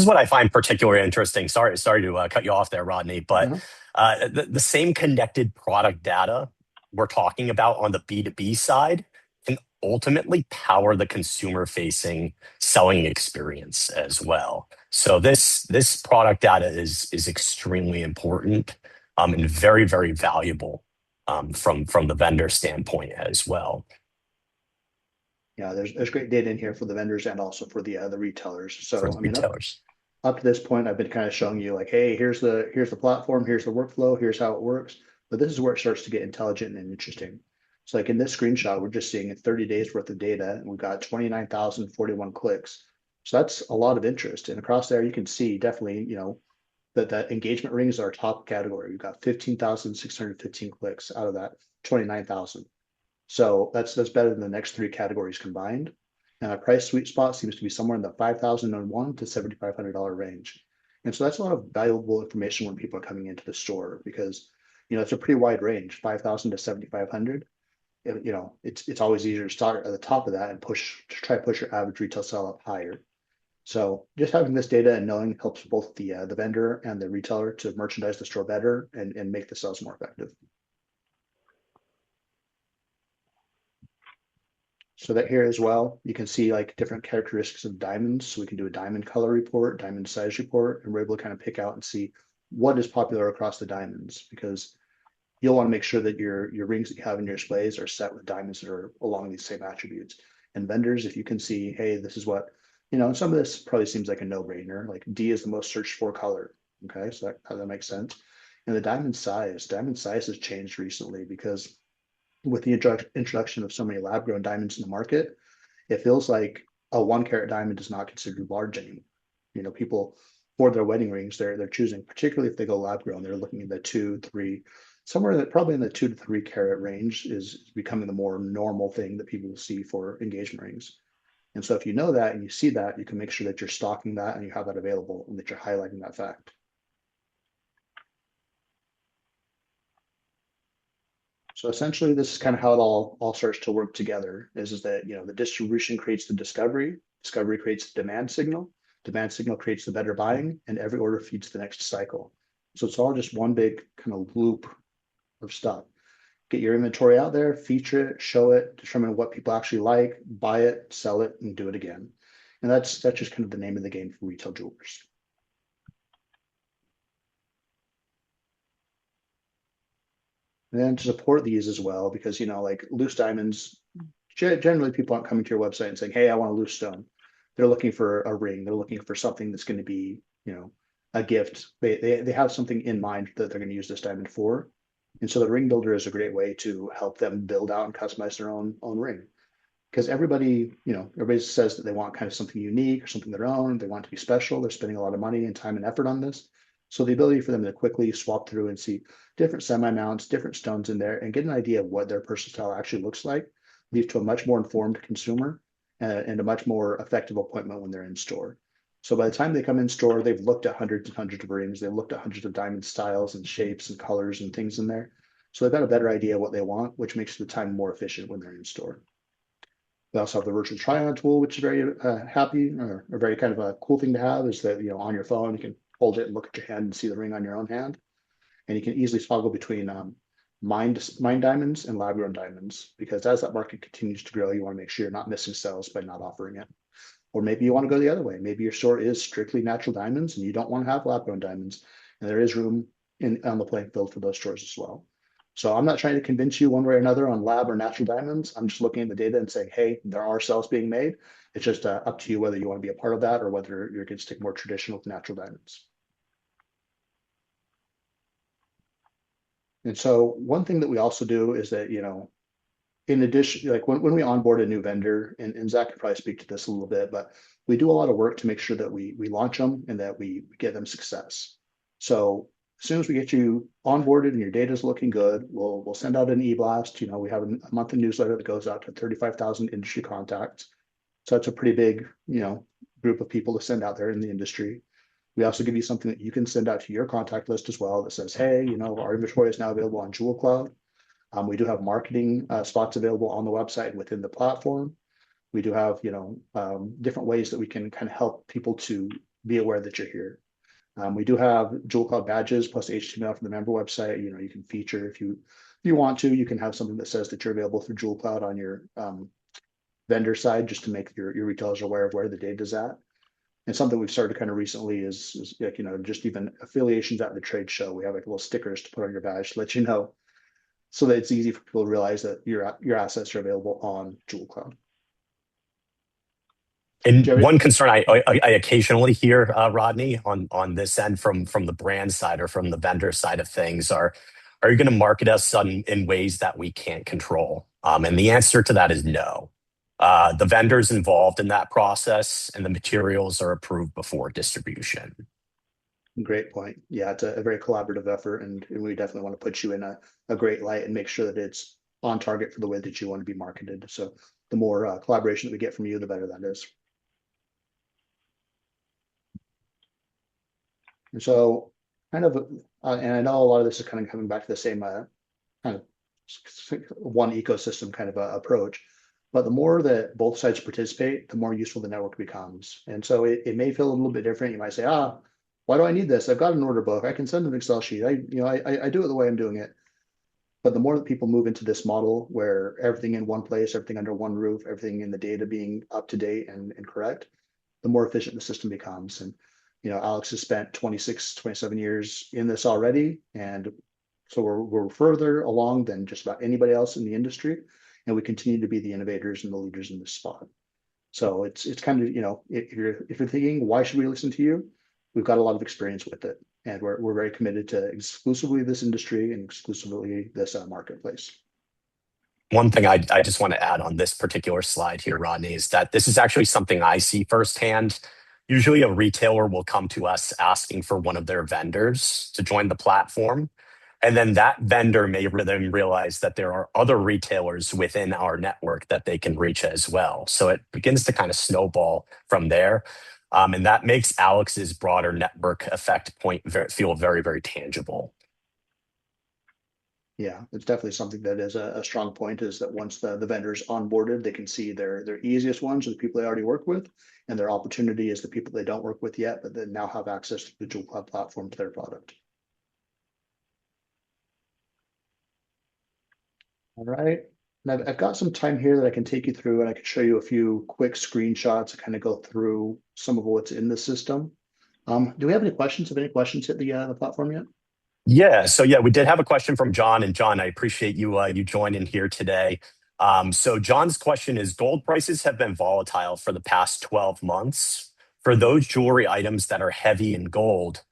what I find particularly interesting. Sorry to cut you off there, Rodney, but the same connected product data we're talking about on the B2B side can ultimately power the consumer-facing selling experience as well. So this product data is extremely important and very, very valuable from the vendor standpoint as well. Yeah, there's great data in here for the vendors and also for the retailers. For So the I mean, retailers. up to this point, I've been kind of showing you like, hey, here's the platform, here's the workflow, here's how it works. But this is where it starts to get intelligent and interesting. So like in this screenshot, we're just seeing 30 days worth of data, and we've got 29,041 clicks. So that's a lot of interest. And across there, you can see definitely, that engagement rings are our top category. We've got 15,615 clicks out of that 29,000. So that's better than the next three categories combined. And our price sweet spot seems to be somewhere in the $5,001 to $7,500 range. And so that's a lot of valuable information when people are coming into the store because, it's a pretty wide range, 5,000 to 7,500. It's always easier to start at the top of that and try to push your average retail sell up higher. So just having this data and knowing helps both the vendor and the retailer to merchandise the store better and make the sales more effective. So that here as well, you can see like different characteristics of diamonds. So we can do a diamond color report, diamond size report, and we're able to kind of pick out and see what is popular across the diamonds because you'll want to make sure that your rings that you have in your displays are set with diamonds that are along these same attributes. And vendors, if you can see, hey, this is what, and some of this probably seems like a no-brainer. Like D is the most searched for color. Okay, so that makes sense. And the diamond size has changed recently because with the introduction of so many lab grown diamonds in the market, it feels like a 1 carat diamond is not considered large anymore. People for their wedding rings, they're choosing, particularly if they go lab grown, they're looking at the 2, 3, somewhere that probably in the 2 to 3 carat range is becoming the more normal thing that people will see for engagement rings. And so if you know that and you see that, you can make sure that you're stocking that and you have that available and that you're highlighting that fact. So essentially, this is kind of how it all starts to work together. Is that the distribution creates the discovery creates the demand signal creates the better buying, and every order feeds the next cycle. So it's all just one big kind of loop of stuff. Get your inventory out there, feature it, show it, determine what people actually like, buy it, sell it, and do it again. And that's just kind of the name of the game for retail jewelers. And then to support these as well, because like loose diamonds, generally people aren't coming to your website and saying, hey, I want a loose stone. They're looking for a ring. They're looking for something that's going to be, a gift. They have something in mind that they're going to use this diamond for. And so the ring builder is a great way to help them build out and customize their own ring. Because everybody says that they want kind of something unique or something their own. They want it to be special. They're spending a lot of money and time and effort on this. So the ability for them to quickly swap through and see different semi-mounts, different stones in there, and get an idea of what their personal style actually looks like, leads to a much more informed consumer and a much more effective appointment when they're in store. So by the time they come in store, they've looked at hundreds and hundreds of rings. They've looked at hundreds of diamond styles and shapes and colors and things in there. So they've got a better idea of what they want, which makes the time more efficient when they're in store. We also have the virtual try-on tool, which is very happy or a very kind of a cool thing to have. Is that on your phone you can hold it and look at your hand and see the ring on your own hand, and you can easily toggle between mined diamonds and lab-grown diamonds because as that market continues to grow, you want to make sure you're not missing sales by not offering it. Or maybe you want to go the other way. Maybe your store is strictly natural diamonds and you don't want to have lab-grown diamonds, and there is room on the playing field for those stores as well. So I'm not trying to convince you one way or another on lab or natural diamonds. I'm just looking at the data and saying, hey, there are sales being made. It's just up to you whether you want to be a part of that or whether you're going to stick more traditional with natural diamonds. And so one thing that we also do is that, in addition, like when we onboard a new vendor, and Zach could probably speak to this a little bit, but we do a lot of work to make sure that we launch them and that we get them success. So as soon as we get you onboarded and your data is looking good, we'll send out an e-blast. We have a monthly newsletter that goes out to 35,000 industry contacts. So that's a pretty big, group of people to send out there in the industry. We also give you something that you can send out to your contact list as well that says, hey, our inventory is now available on JewelCloud. We do have marketing spots available on the website and within the platform. We do have, different ways that we can kind of help people to be aware that you're here. We do have JewelCloud badges plus HTML from the member website. You can feature if you you want to, you can have something that says that you're available through JewelCloud on your vendor side, just to make your retailers aware of where the data is at. And something we've started kind of recently is like, just even affiliations at the trade show. We have like little stickers to put on your badge to let you know, so that it's easy for people to realize that your assets are available on JewelCloud. And Jerry? one concern I occasionally hear, Rodney, on this end from the brand side or from the vendor side of things are you going to market us in ways that we can't control? And the answer to that is no. The vendors involved in that process and the materials are approved before distribution. Great point. Yeah, it's a very collaborative effort, and we definitely want to put you in a great light and make sure that it's on target for the way that you want to be marketed. So the more collaboration that we get from you, the better that is. And so kind of, and I know a lot of this is kind of coming back to the same kind of one ecosystem kind of approach, but the more that both sides participate, the more useful the network becomes. And so it may feel a little bit different. You might say, why do I need this? I've got an order book. I can send an Excel sheet. I do it the way I'm doing it. But the more that people move into this model where everything in one place, everything under one roof, everything in the data being up to date and correct, the more efficient the system becomes. And Alex has spent 26, 27 years in this already. And so we're further along than just about anybody else in the industry. And we continue to be the innovators and the leaders in this spot. So it's kind of, if you're thinking, why should we listen to you? We've got a lot of experience with it. And we're very committed to exclusively this industry and exclusively this marketplace. One thing I just want to add on this particular slide here, Rodney, is that this is actually something I see firsthand. Usually a retailer will come to us asking for one of their vendors to join the platform. And then that vendor may then realize that there are other retailers within our network that they can reach as well. So it begins to kind of snowball from there. And that makes Alex's broader network effect point feel very, very tangible. Yeah, it's definitely something that is a strong point, is that once the vendors onboarded, they can see their easiest ones are the people they already work with, and their opportunity is the people they don't work with yet, but then now have access to the JewelCloud platform to their product. All right. And I've got some time here that I can take you through, and I can show you a few quick screenshots to kind of go through some of what's in the system. Do we have any questions? Have any questions hit the platform yet? Yeah, so we did have a question from John, and John, I appreciate you joining here today. So John's question is: gold prices have been volatile for the past 12 months. For those jewelry items that are heavy in gold,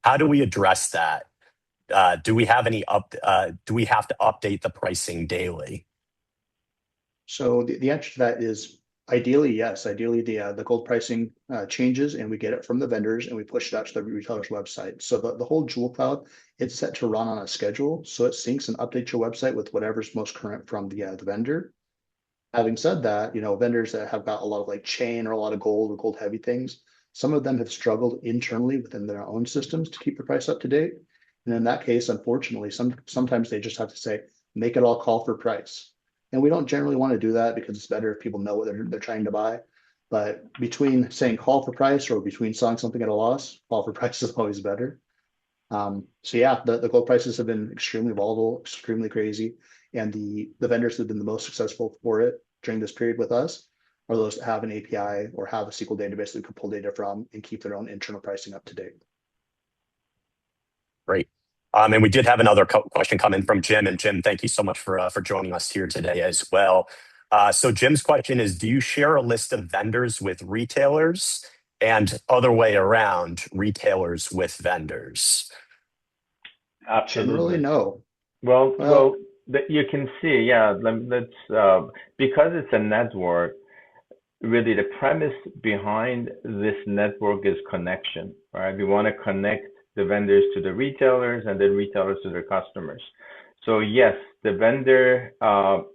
how do we address that? Do we have do we have to update the pricing daily? So the answer to that is ideally, yes. Ideally, the gold pricing changes, and we get it from the vendors, and we push it out to the retailer's website. So the whole JewelCloud, it's set to run on a schedule, so it syncs and updates your website with whatever's most current from the vendor. Having said that, vendors that have got a lot of like chain or a lot of gold or gold heavy things, some of them have struggled internally within their own systems to keep the price up to date. And in that case, unfortunately, sometimes they just have to say, make it all call for price. And we don't generally want to do that, because it's better if people know what they're trying to buy. But between saying call for price or between selling something at a loss, call for price is always better. So yeah, the gold prices have been extremely volatile, extremely crazy. And the vendors that have been the most successful for it during this period with us are those that have an API or have a SQL database that can pull data from and keep their own internal pricing up to date. Great. And we did have another question come in from Jim. And Jim, thank you so much for joining us here today as well. So Jim's question is: do you share a list of vendors with retailers, and other way around, retailers with vendors? Absolutely. Generally, no. Well, you can see, yeah. Let's because it's a network. Really, the premise behind this network is connection, right? We want to connect the vendors to the retailers, and the retailers to their customers. So yes, the vendor,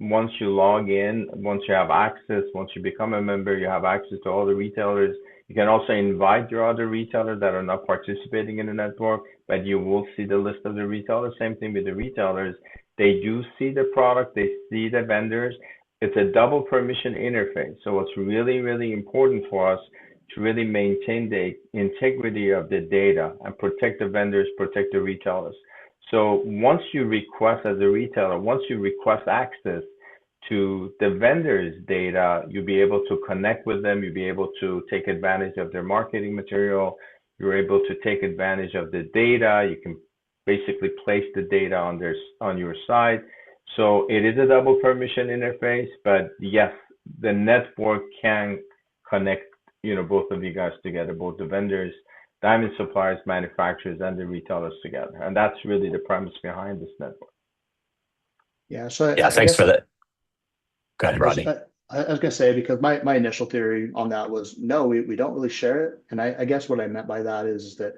once you log in, once you have access, once you become a member, you have access to all the retailers. You can also invite your other retailers that are not participating in the network, but you will see the list of the retailers. Same thing with the retailers. They do see the product, they see the vendors. It's a double permission interface. So it's really, really important for us to really maintain the integrity of the data and protect the vendors, protect the retailers. So once you request as a retailer, once you request access to the vendor's data, you'll be able to connect with them. You'll be able to take advantage of their marketing material. You're able to take advantage of the data. You can basically place the data on your site. So it is a double permission interface, but yes, the network can connect, both of you guys together, both the vendors, diamond suppliers, manufacturers, and the retailers together. And that's really the premise behind this network. Yeah. So Yeah, I thanks guess for that. Go ahead, I was, Rodney. I was going to say, because my initial theory on that was no, we don't really share it. And I guess what I meant by that is that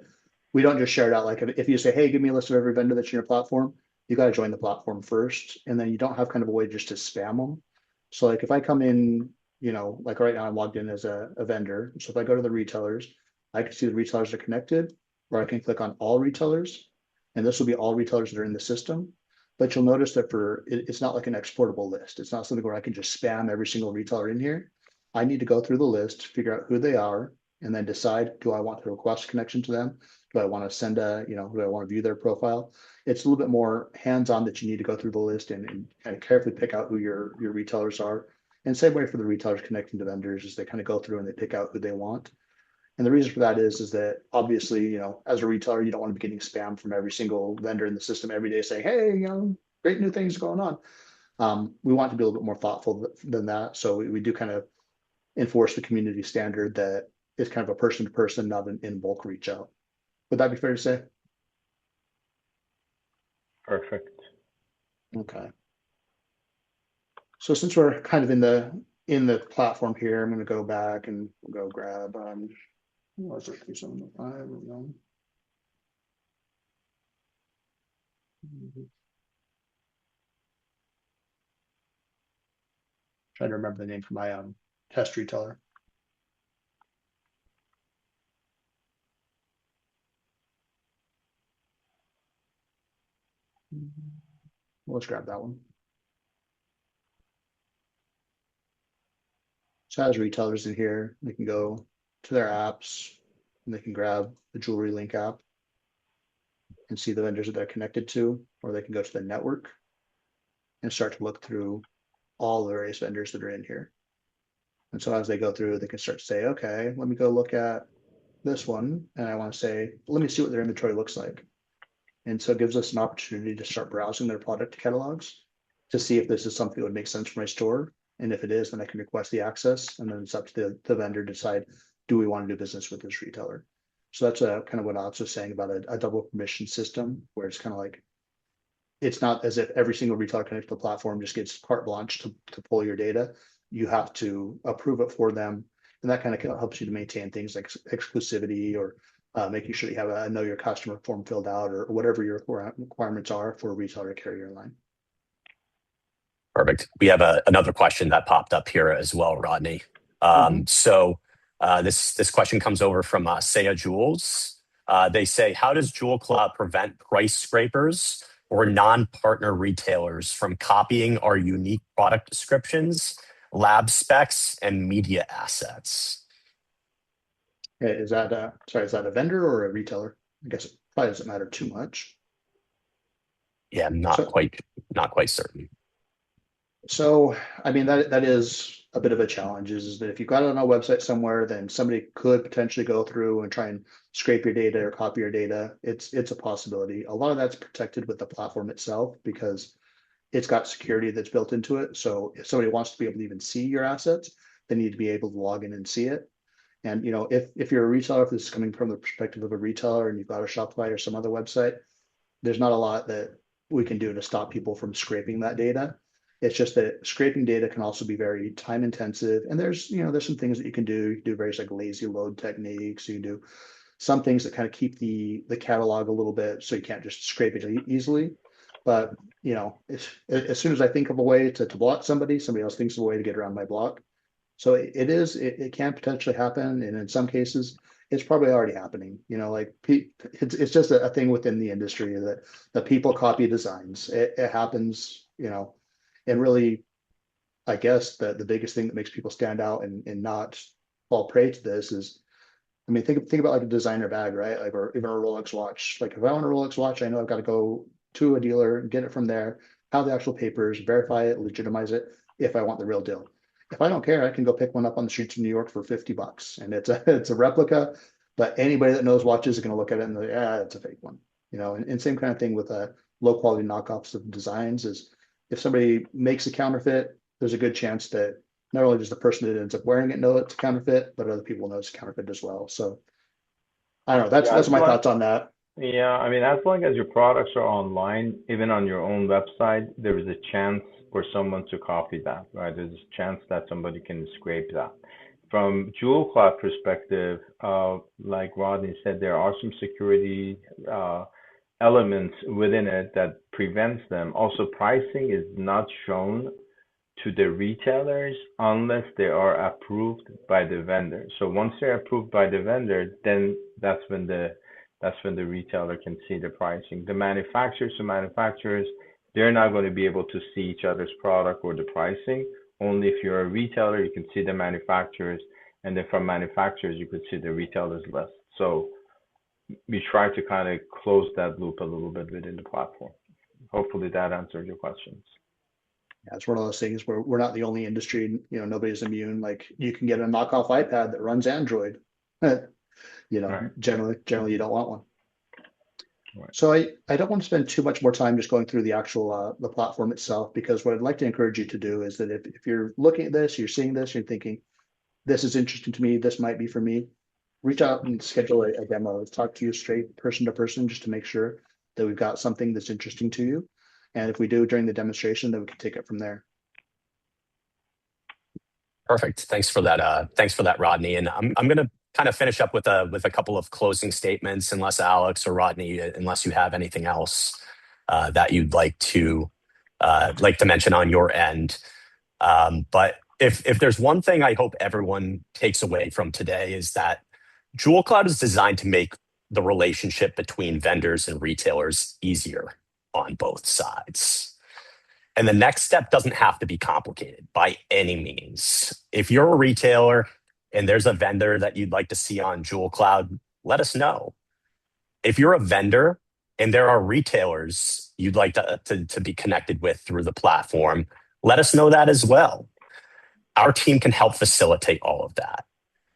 we don't just share it out. Like if you say, hey, give me a list of every vendor that's in your platform, you got to join the platform first. And then you don't have kind of a way just to spam them. So like if I come in, like right now I'm logged in as a vendor. So if I go to the retailers, I can see the retailers that are connected, or I can click on all retailers. And this will be all retailers that are in the system. But you'll notice that it's not like an exportable list. It's not something where I can just spam every single retailer in here. I need to go through the list, figure out who they are, and then decide, do I want to request a connection to them? Do I want to send do I want to view their profile? It's a little bit more hands-on that you need to go through the list and kind of carefully pick out who your retailers are. And same way for the retailers connecting to vendors is they kind of go through and they pick out who they want. And the reason for that is that obviously, as a retailer, you don't want to be getting spam from every single vendor in the system every day saying, hey, great new things going on. We want to be a little bit more thoughtful than that. So we do kind of enforce the community standard that is kind of a person to person, not an in bulk reach out. Would that be fair to say? Perfect. Okay. So since we're kind of in the platform here, I'm going to go back and go grab what's it, 275, trying to remember the name for my test retailer. Let's grab that one. So as retailers in here, they can go to their apps and they can grab the Jewelry Link app and see the vendors that they're connected to, or they can go to the network and start to look through all the various vendors that are in here. And so as they go through, they can start to say, okay, let me go look at this one. And I want to say, let me see what their inventory looks like. And so it gives us an opportunity to start browsing their product catalogs to see if this is something that would make sense for my store. And if it is, then I can request the access. And then it's up to the vendor to decide, do we want to do business with this retailer? So that's kind of what Alex was saying about a double permission system, where it's kind of like, it's not as if every single retailer connected to the platform just gets carte blanche to pull your data. You have to approve it for them. And that kind of helps you to maintain things like exclusivity or making sure you have a know your customer form filled out or whatever your requirements are for a retailer to carry your line. Perfect. We have another question that popped up here as well, Rodney. So this question comes over from Saya Jewels. They say, how does JewelCloud prevent price scrapers or non-partner retailers from copying our unique product descriptions, lab specs, and media assets? Is that is that a vendor or a retailer? I guess it probably doesn't matter too much. Yeah, I'm not quite certain. So, I mean, that is a bit of a challenge, is that if you've got it on a website somewhere, then somebody could potentially go through and try and scrape your data or copy your data. It's a possibility. A lot of that's protected with the platform itself because it's got security that's built into it. So if somebody wants to be able to even see your assets, they need to be able to log in and see it. And if you're a retailer, if this is coming from the perspective of a retailer and you've got a Shopify or some other website, there's not a lot that we can do to stop people from scraping that data. It's just that scraping data can also be very time intensive. And there's some things that you can do. You can do various like lazy load techniques. You can do some things that kind of keep the catalog a little bit so you can't just scrape it easily. But as soon as I think of a way to block somebody else thinks of a way to get around my block. So it can potentially happen. And in some cases, it's probably already happening. Like it's just a thing within the industry that people copy designs. It happens, and really, I guess the biggest thing that makes people stand out and not fall prey to this is, I mean, think about like a designer bag, right? Like, or even a Rolex watch. Like if I want a Rolex watch, I know I've got to go to a dealer, get it from there, have the actual papers, verify it, legitimize it if I want the real deal. If I don't care, I can go pick one up on the streets of New York for $50, and it's a replica. But anybody that knows watches is going to look at it and go, yeah, it's a fake one. And same kind of thing with low quality knockoffs of designs is if somebody makes a counterfeit, there's a good chance that not only does the person that ends up wearing it know it's a counterfeit, but other people know it's a counterfeit as well. So I don't know. That's my thoughts on that. Yeah, I mean, as long as your products are online, even on your own website, there is a chance for someone to copy that, right? There's a chance that somebody can scrape that. From JewelCloud perspective, like Rodney said, there are some security elements within it that prevents them. Also, pricing is not shown to the retailers unless they are approved by the vendor. So once they're approved by the vendor, then that's when the retailer can see the pricing. The manufacturers to manufacturers, they're not going to be able to see each other's product or the pricing. Only if you're a retailer, you can see the manufacturers, and then from manufacturers, you could see the retailers list. So we try to kind of close that loop a little bit within the platform. Hopefully that answered your questions. Yeah, it's one of those things where we're not the only industry, nobody's immune. Like you can get a knockoff iPad that runs Android. Right. Generally you don't want one. Right. So I don't want to spend too much more time just going through the actual the platform itself, because what I'd like to encourage you to do is that if you're looking at this, you're seeing this, you're thinking, this is interesting to me, this might be for me, reach out and schedule a demo. Talk to you straight person to person just to make sure that we've got something that's interesting to you. And if we do during the demonstration, then we can take it from there. Perfect. Thanks for that, Rodney. And I'm going to kind of finish up with a couple of closing statements, unless Alex or Rodney, unless you have anything else that you'd like to mention on your end. But if there's one thing I hope everyone takes away from today is that JewelCloud is designed to make the relationship between vendors and retailers easier on both sides. And the next step doesn't have to be complicated by any means. If you're a retailer and there's a vendor that you'd like to see on JewelCloud, let us know. If you're a vendor and there are retailers you'd like to be connected with through the platform, let us know that as well. Our team can help facilitate all of that.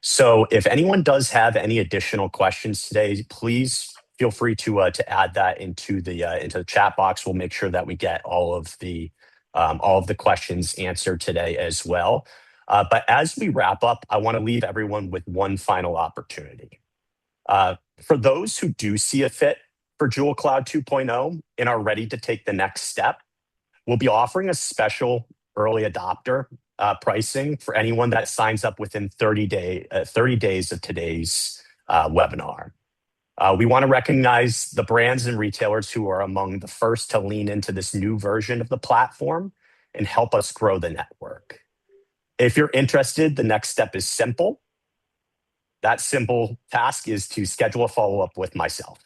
So if anyone does have any additional questions today, please feel free to add that into the chat box. We'll make sure that we get all of the questions answered today as well. But as we wrap up, I want to leave everyone with one final opportunity. For those who do see a fit for JewelCloud 2.0 and are ready to take the next step, we'll be offering a special early adopter pricing for anyone that signs up within 30 days of today's webinar. We want to recognize the brands and retailers who are among the first to lean into this new version of the platform and help us grow the network. If you're interested, the next step is simple. That simple task is to schedule a follow-up with myself.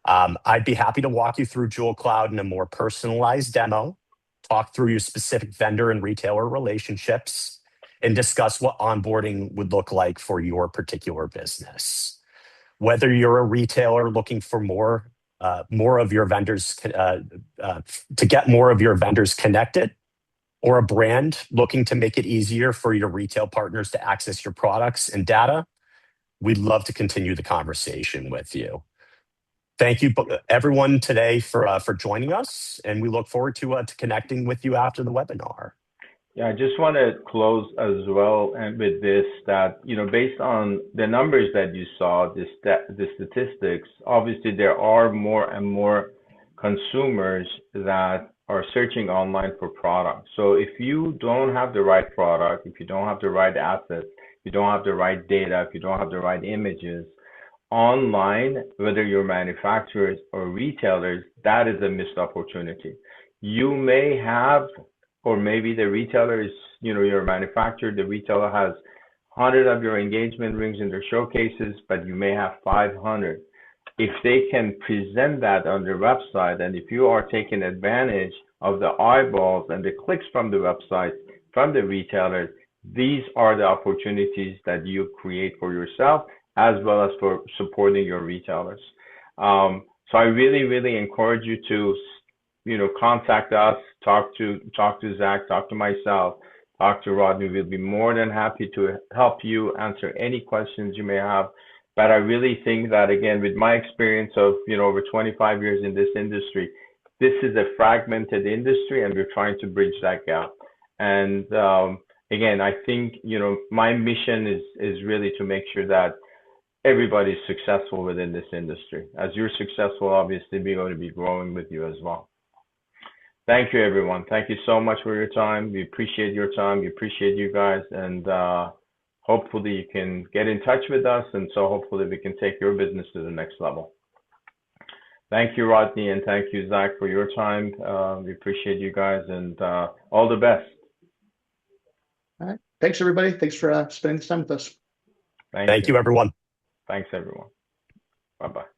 I'd be happy to walk you through JewelCloud in a more personalized demo, talk through your specific vendor and retailer relationships, and discuss what onboarding would look like for your particular business. Whether you're a retailer looking for more of your vendors to get more of your vendors connected, or a brand looking to make it easier for your retail partners to access your products and data, we'd love to continue the conversation with you. Thank you, everyone, today for joining us, and we look forward to connecting with you after the webinar. Yeah, I just want to close as well and with this that, based on the numbers that you saw, the statistics, obviously there are more and more consumers that are searching online for products. So if you don't have the right product, if you don't have the right assets, if you don't have the right data, if you don't have the right images, online, whether you're manufacturers or retailers, that is a missed opportunity. You may have, or maybe the retailer is, you're a manufacturer, the retailer has 100 of your engagement rings in their showcases, but you may have 500. If they can present that on their website, and if you are taking advantage of the eyeballs and the clicks from the website, from the retailers, these are the opportunities that you create for yourself, as well as for supporting your retailers. So I really, really encourage you to, contact us, talk to Zach, talk to myself, talk to Rodney. We'll be more than happy to help you answer any questions you may have. But I really think that, again, with my experience of, over 25 years in this industry, this is a fragmented industry, and we're trying to bridge that gap. And again, I think, my mission is really to make sure that everybody's successful within this industry. As you're successful, obviously, we're going to be growing with you as well. Thank you, everyone. Thank you so much for your time. We appreciate your time. We appreciate you guys. And hopefully you can get in touch with us. And so hopefully we can take your business to the next level. Thank you, Rodney, and thank you, Zach, for your time. We appreciate you guys, and all the best. All right. Thanks, everybody. Thanks for spending this time with us. Thank you, everyone. Thanks, everyone. Bye-bye.